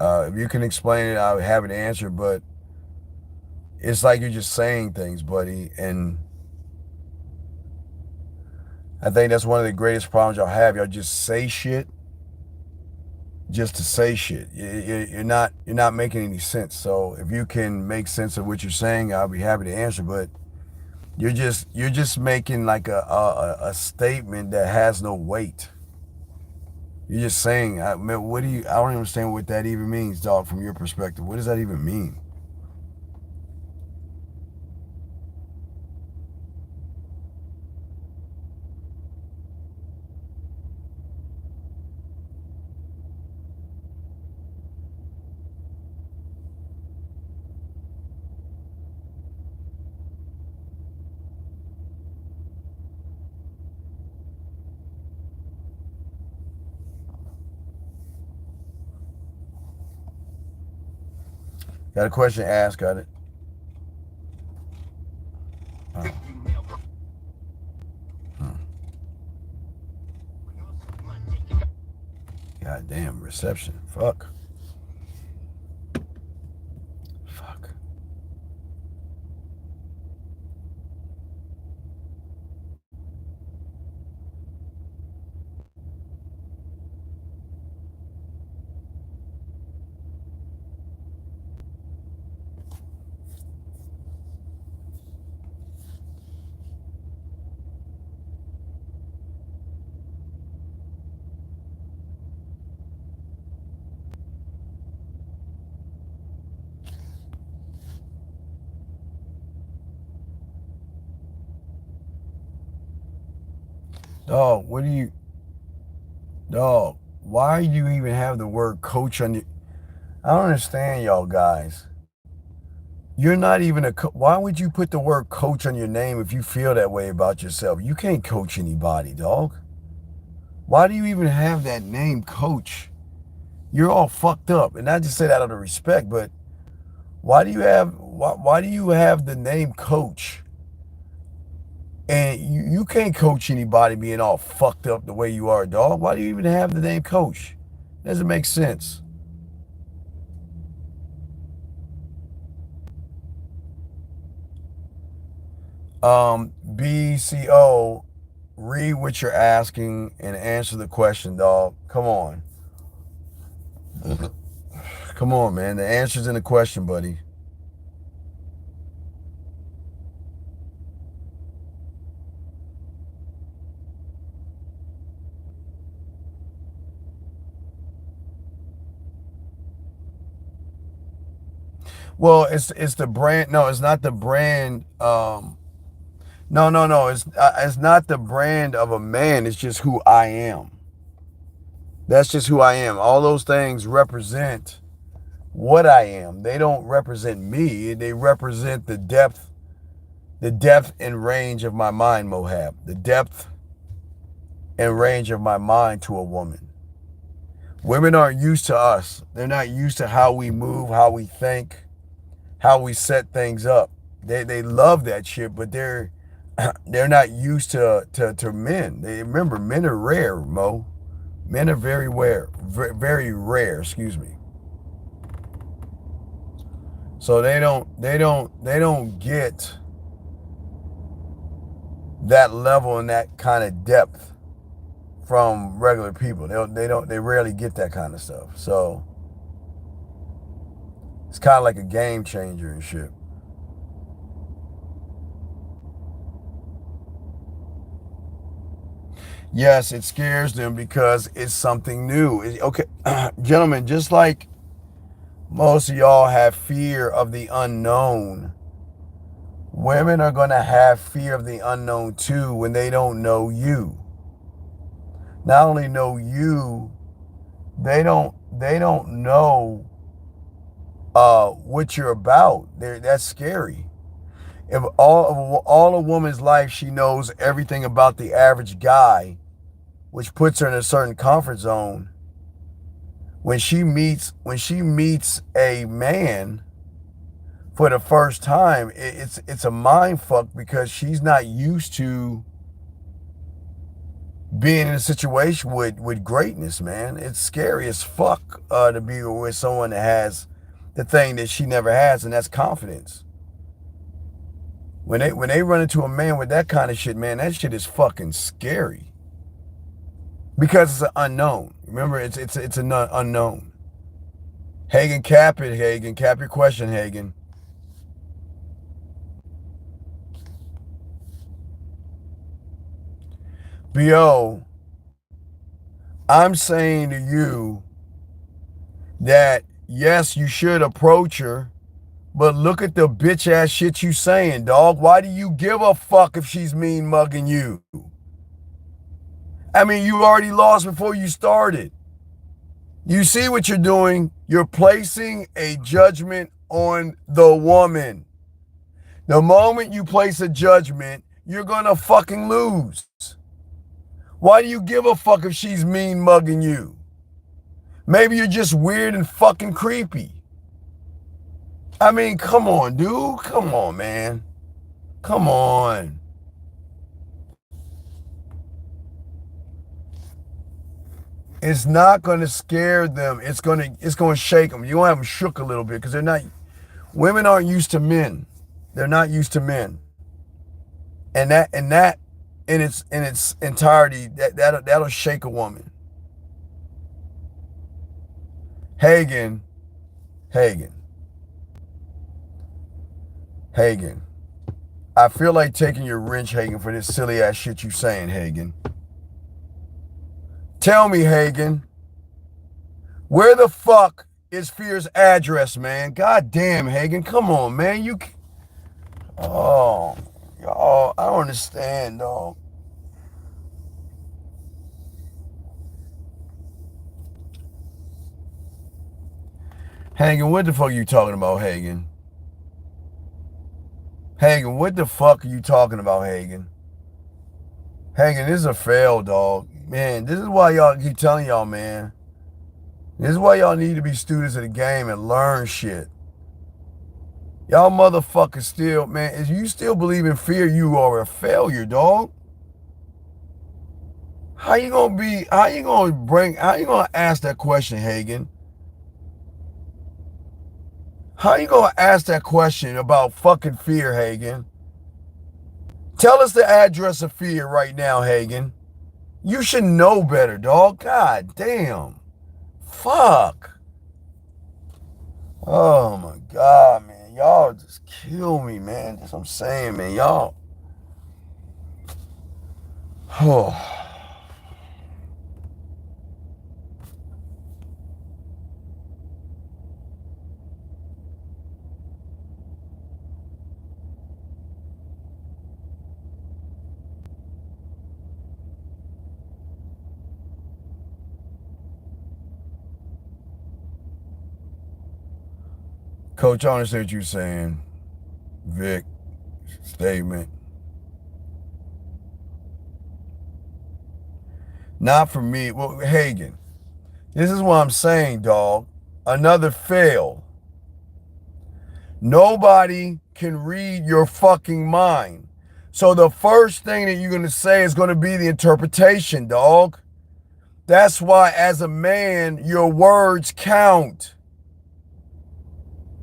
If you can explain it, I would have an answer, but it's like you're just saying things, buddy. And I think that's one of the greatest problems y'all have. Y'all just say shit just to say shit. You're not making any sense. So if you can make sense of what you're saying, I'll be happy to answer. But you're just making like a statement that has no weight. You're just saying, I don't understand what that even means, dog, from your perspective. What does that even mean? Got a question to ask, got it? Oh. God damn, reception. Fuck. Fuck. Dog, what do you, dog, why do you even have the word coach on your, I don't understand y'all guys. You're not even why would you put the word coach on your name if you feel that way about yourself? You can't coach anybody, dog. Why do you even have that name, coach? You're all fucked up. And I just say that out of respect, but why do you have the name coach? And you can't coach anybody being all fucked up the way you are, dog. Why do you even have the name coach? Doesn't make sense. BCO, read what you're asking and answer the question, dog. Come on. Come on, man. The answer's in the question, buddy. Well, it's the brand. No, it's not the brand. No. It's not the brand of a man. It's just who I am. That's just who I am. All those things represent what I am. They don't represent me. They represent the depth and range of my mind, Mohab. The depth and range of my mind to a woman. Women aren't used to us. They're not used to how we move, how we think, how we set things up. They love that shit, but they're not used to men. They remember men are rare, Mo. Men are very rare, excuse me. So they don't get that level and that kind of depth from regular people. They rarely get that kind of stuff. So it's kind of like a game changer and shit. Yes, it scares them because it's something new. Okay, gentlemen, just like most of y'all have fear of the unknown, women are going to have fear of the unknown too when they don't know you. Not only know you, they don't know what you're about. That's scary. If all a woman's life she knows everything about the average guy, which puts her in a certain comfort zone, when she meets a man for the first time, it's a mind fuck because she's not used to being in a situation with greatness, man. It's scary as fuck to be with someone that has the thing that she never has, and that's confidence. When they run into a man with that kind of shit, man, that shit is fucking scary. Because it's an unknown. Remember, it's an unknown. Hagen, cap it, Hagen. Cap your question, Hagen. B.O., I'm saying to you that, yes, you should approach her, but look at the bitch ass shit you saying, dog. Why do you give a fuck if she's mean mugging you? I mean, you already lost before you started. You see what you're doing? You're placing a judgment on the woman. The moment you place a judgment, you're gonna fucking lose. Why do you give a fuck if she's mean mugging you? Maybe you're just weird and fucking creepy. I mean, come on, dude. Come on, man. Come on. It's not going to scare them. It's going to shake them. You're going to have them shook a little bit because women aren't used to men. They're not used to men. And that in its entirety, that'll shake a woman. Hagen. I feel like taking your wrench, Hagen, for this silly ass shit you saying, Hagen. Tell me, Hagen, where the fuck is Fear's address, man? God damn, Hagen, come on, man. Oh, y'all, I don't understand, dog. Hagen, what the fuck are you talking about, Hagen? Hagen, what the fuck are you talking about, Hagen? Hagen, this is a fail, dog. Man, this is why y'all keep telling y'all, man. This is why y'all need to be students of the game and learn shit. Y'all motherfuckers still, man, if you still believe in fear, you are a failure, dog. How you gonna ask that question, Hagen? How you gonna ask that question about fucking fear, Hagen? Tell us the address of fear right now, Hagen. You should know better, dog. God damn. Fuck. Oh my God, man. Y'all just kill me, man. That's what I'm saying, man. Y'all. Oh. Coach, I understand what you're saying. Vic, statement. Not for me. Well, Hagen, this is what I'm saying, dog. Another fail. Nobody can read your fucking mind. So the first thing that you're going to say is going to be the interpretation, dog. That's why as a man, your words count.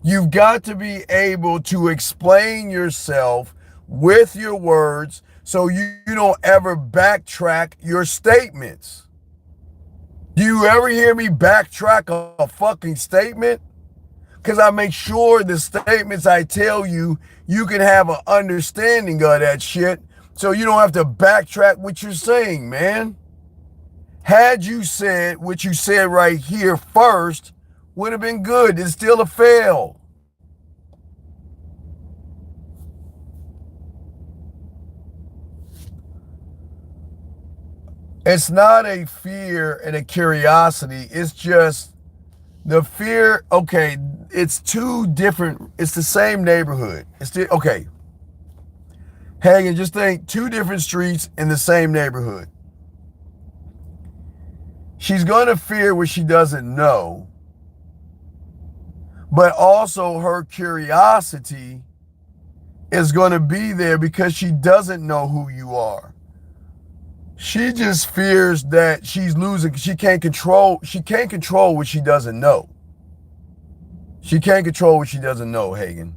You've got to be able to explain yourself with your words so you don't ever backtrack your statements. Do you ever hear me backtrack a fucking statement? Because I make sure the statements I tell you, you can have an understanding of that shit so you don't have to backtrack what you're saying, man. Had you said what you said right here first, would have been good. It's still a fail. It's not a fear and a curiosity. It's just the fear. Okay, it's two different. It's the same neighborhood. Okay. Hagen, just think two different streets in the same neighborhood. She's going to fear what she doesn't know, but also her curiosity is going to be there because she doesn't know who you are. She just fears that she's losing. She can't control what she doesn't know. She can't control what she doesn't know, Hagen.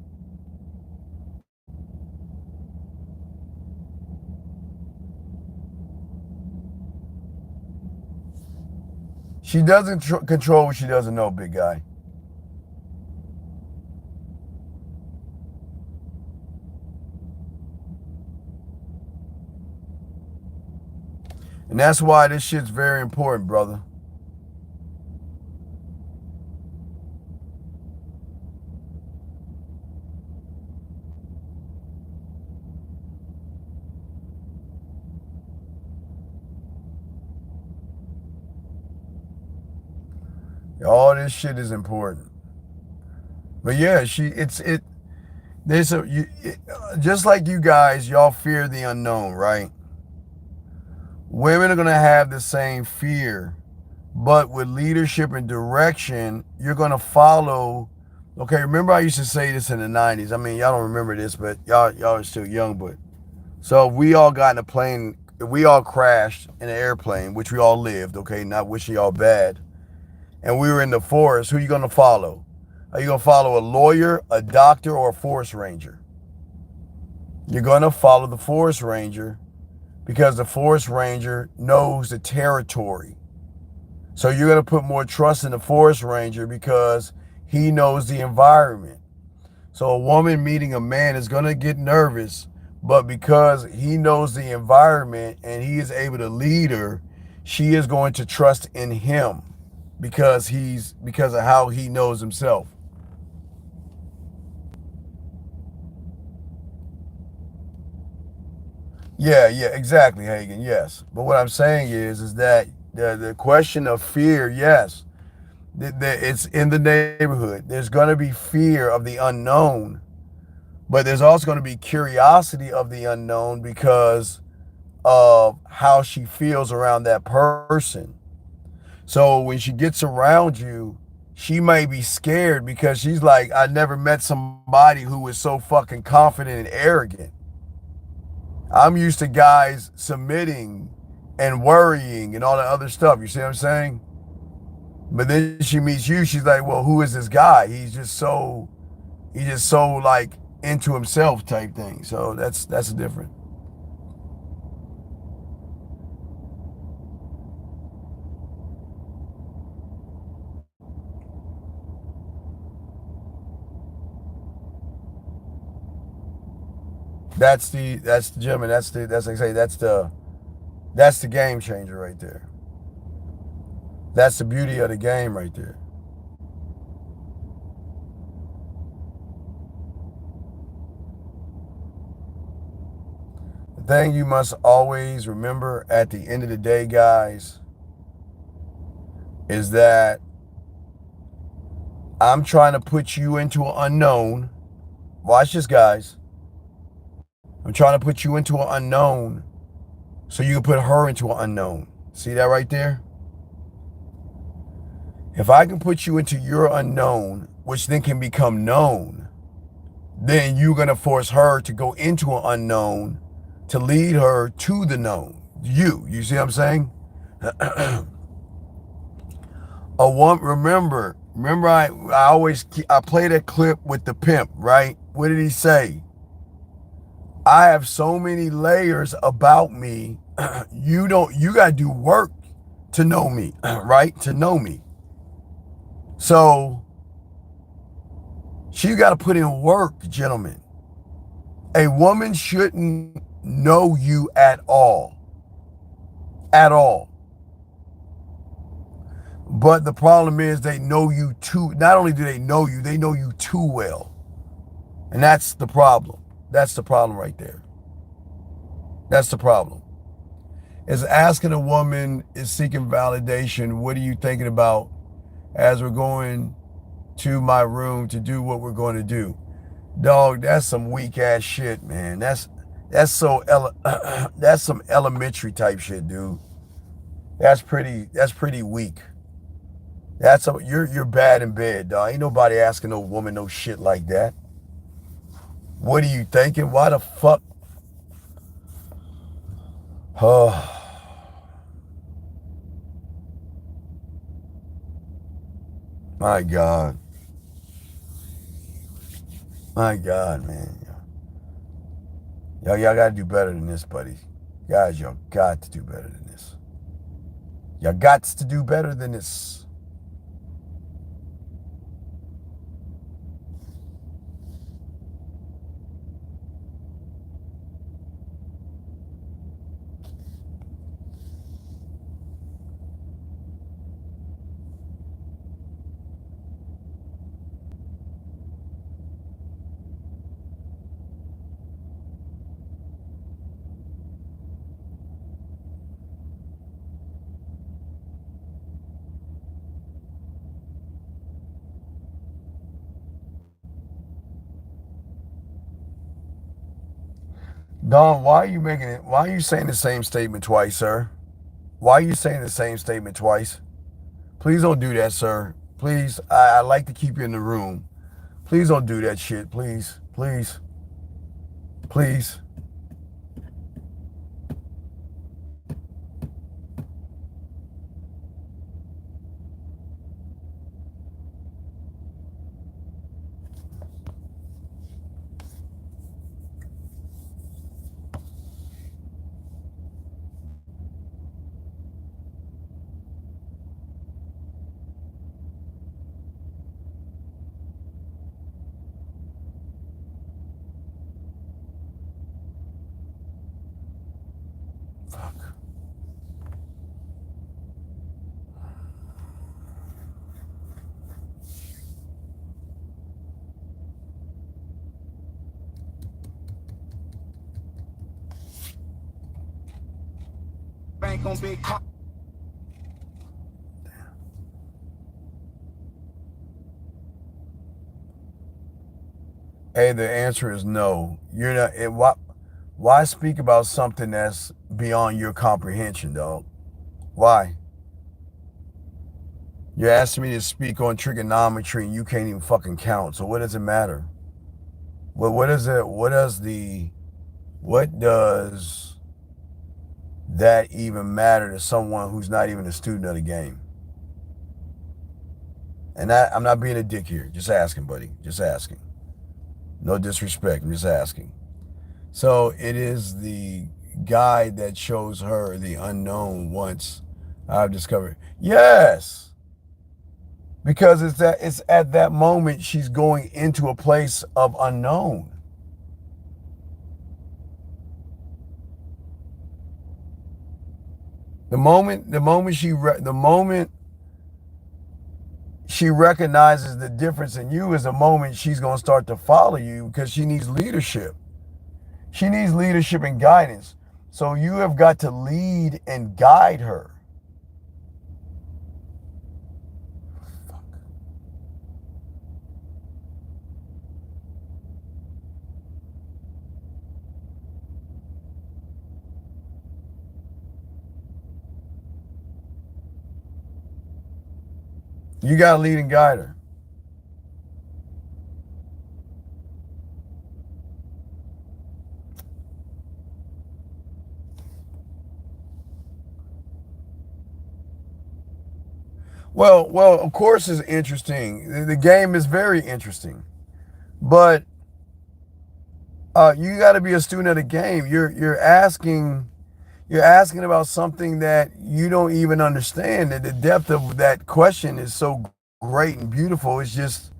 She doesn't control what she doesn't know, big guy. And that's why this shit's very important, brother. All this shit is important. But yeah, just like you guys, y'all fear the unknown, right? Women are going to have the same fear, but with leadership and direction, you're going to follow. Okay, remember I used to say this in the 90s. I mean, y'all don't remember this, but y'all are still young. But so we all got in a plane, we all crashed in an airplane, which we all lived, okay, not wishing y'all bad. And we were in the forest. Who are you going to follow? Are you going to follow a lawyer, a doctor, or a forest ranger? You're going to follow the forest ranger because the forest ranger knows the territory. So you're going to put more trust in the forest ranger because he knows the environment. So a woman meeting a man is going to get nervous, but because he knows the environment and he is able to lead her, she is going to trust in him because of how he knows himself. Yeah, exactly, Hagen, yes. But what I'm saying is that the question of fear, yes, It's in the neighborhood. There's going to be fear of the unknown, but there's also going to be curiosity of the unknown because of how she feels around that person. So when she gets around you, she may be scared because she's like, I never met somebody who was so fucking confident and arrogant. I'm used to guys submitting and worrying and all that other stuff. You see what I'm saying? But then she meets you, she's like, well, who is this guy? He's just so like into himself type thing. So that's different. That's the gentleman. That's like I say, that's the game changer right there. That's the beauty of the game right there. The thing you must always remember at the end of the day, guys, is that I'm trying to put you into an unknown. Watch this, guys. I'm trying to put you into an unknown so you can put her into an unknown. See that right there? If I can put you into your unknown, which then can become known, then you're going to force her to go into an unknown to lead her to the known. You see what I'm saying? Remember I played a clip with the pimp, right? What did he say? I have so many layers about me. You gotta do work to know me, right? To know me. So she gotta put in work, gentlemen. A woman shouldn't know you at all. At all. But the problem is they know you too. Not only do they know you too well. And that's the problem. That's the problem right there. That's the problem. Is asking a woman, is seeking validation, what are you thinking about as we're going to my room to do what we're going to do? Dog, that's some weak ass shit, man. That's some elementary type shit, dude. That's pretty weak. You're bad in bed, dog. Ain't nobody asking no woman no shit like that. What are you thinking? Why the fuck? Oh. My God. My God, man. Y'all gotta do better than this, buddy. Guys, y'all got to do better than this. Y'all got to do better than this. Don, why are you saying the same statement twice, sir? Why are you saying the same statement twice? Please don't do that, sir. Please, I like to keep you in the room. Please don't do that shit. Please, please, please. Fuck. Bank on big. Hey, the answer is no. You're not. Why speak about something that's beyond your comprehension, dog? Why? You're asking me to speak on trigonometry and you can't even fucking count. So what does it matter? What is it? What does that even matter to someone who's not even a student of the game? And I'm not being a dick here. Just asking, buddy. Just asking. No disrespect. I'm just asking. So it is the guide that shows her the unknown once I've discovered. Yes, because it's at that moment she's going into a place of unknown. The moment she recognizes the difference in you is the moment she's going to start to follow you because she needs leadership. She needs leadership and guidance. So you have got to lead and guide her. You got to lead and guide her. Well, of course it's interesting. The game is very interesting. But you got to be a student of the game. You're asking about something that you don't even understand. That the depth of that question is so great and beautiful. It's just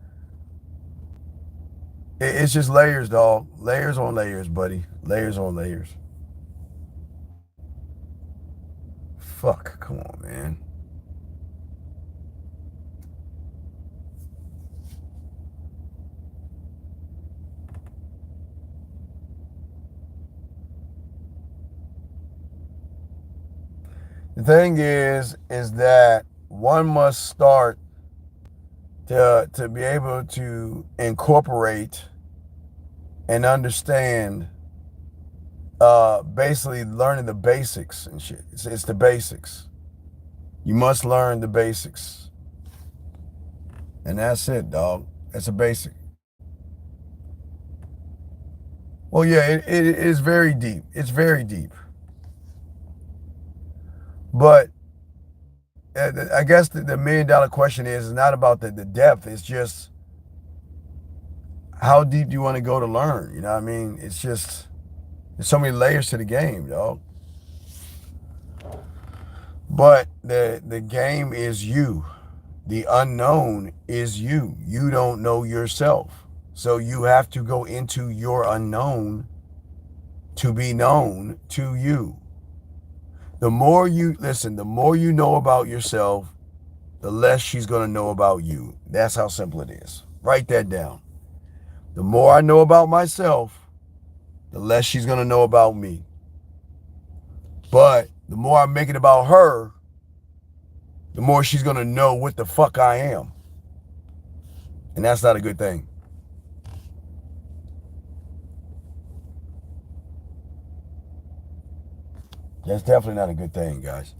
layers, dog. Layers on layers, buddy. Layers on layers. Fuck, come on, man. The thing is that one must start to be able to incorporate and understand basically learning the basics and shit. It's the basics. You must learn the basics. And that's it, dog. That's a basic. Well, yeah, it is very deep. It's very deep. But I guess the $1 million question is not about the depth. It's just how deep do you want to go to learn? You know what I mean? It's just, there's so many layers to the game, dog. But the game is you. The unknown is you. You don't know yourself. So you have to go into your unknown to be known to you. The more you know about yourself, the less she's going to know about you. That's how simple it is. Write that down. The more I know about myself, the less she's going to know about me. But the more I make it about her, the more she's going to know what the fuck I am. And that's not a good thing. That's definitely not a good thing, guys.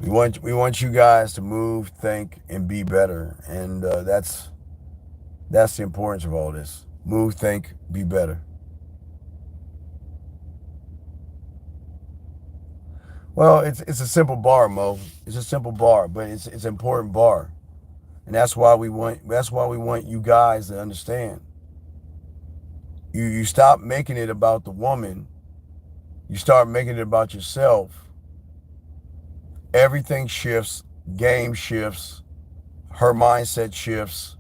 We want you guys to move, think, and be better, and that's the importance of all this. Move, think, be better. Well, it's a simple bar, Mo. It's a simple bar, but it's an important bar, and that's why we want you guys to understand. You stop making it about the woman. You start making it about yourself. Everything shifts. Game shifts. Her mindset shifts.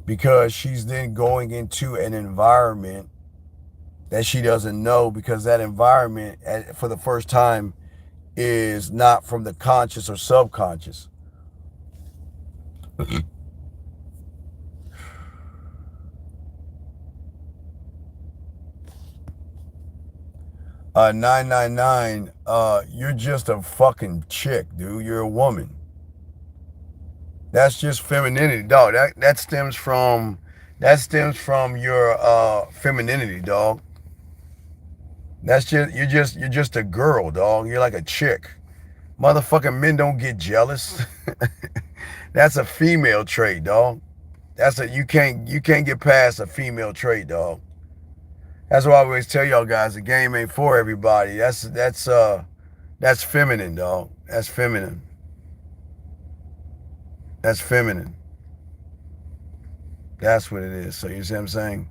Because she's then going into an environment that she doesn't know, because that environment, for the first time, is not from the conscious or subconscious. 999, you're just a fucking chick, dude. You're a woman. That's just femininity, dog. That stems from your femininity, dog. You're just a girl, dog. You're like a chick. Motherfucking men don't get jealous. That's a female trait, dog. You can't get past a female trait, dog. That's why I always tell y'all guys the game ain't for everybody. That's feminine, dog. That's feminine. That's feminine. That's what it is. So you see what I'm saying?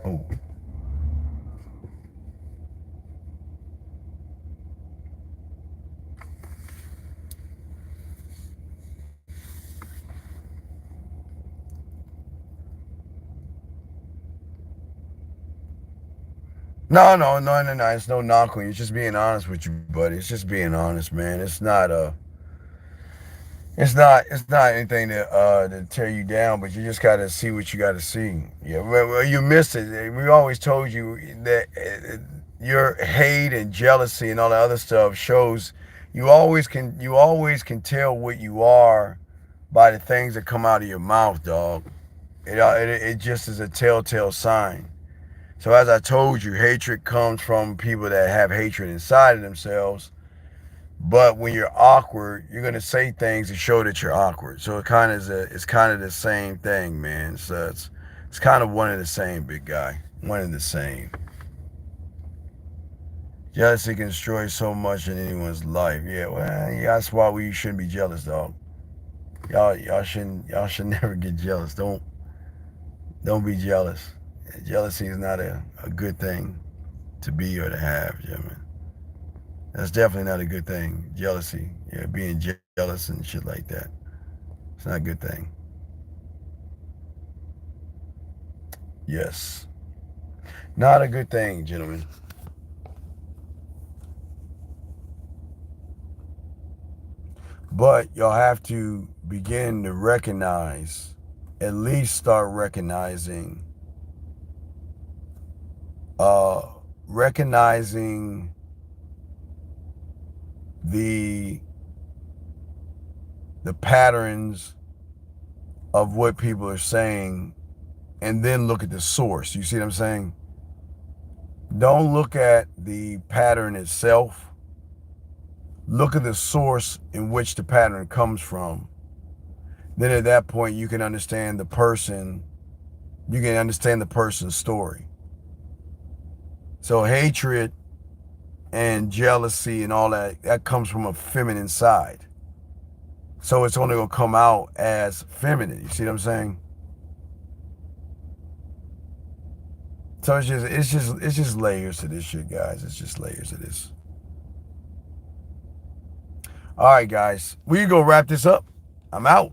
Oh. No, no, no, no, no. It's no knock on you. It's just being honest with you, buddy. It's just being honest, man. It's not anything to tear you down, but you just gotta see what you gotta see. Yeah, well, you missed it. We always told you that your hate and jealousy and all that other stuff shows you always can tell what you are by the things that come out of your mouth, dog. It just is a telltale sign. So as I told you, hatred comes from people that have hatred inside of themselves. But when you're awkward, you're gonna say things to show that you're awkward. So it's kind of the same thing, man. So it's kind of one and the same, big guy. One and the same. Jealousy can destroy so much in anyone's life. Yeah, well, yeah, that's why we shouldn't be jealous, dog. Y'all should never get jealous. Don't be jealous. Jealousy is not a good thing to be or to have, Jimmy. That's definitely not a good thing. Jealousy, yeah, being jealous and shit like that. It's not a good thing. Yes, not a good thing, gentlemen. But y'all have to begin to recognize, at least start uh, recognizing the the patterns of what people are saying, and then look at the source. You see what I'm saying? Don't look at the pattern itself. Look at the source in which the pattern comes from. Then at that point you can understand the person. You can understand the person's story. So hatred and jealousy and all that comes from a feminine side. So it's only gonna come out as feminine. You see what I'm saying? So it's just layers to this shit, guys. It's just layers of this. All right, guys. We can go wrap this up. I'm out.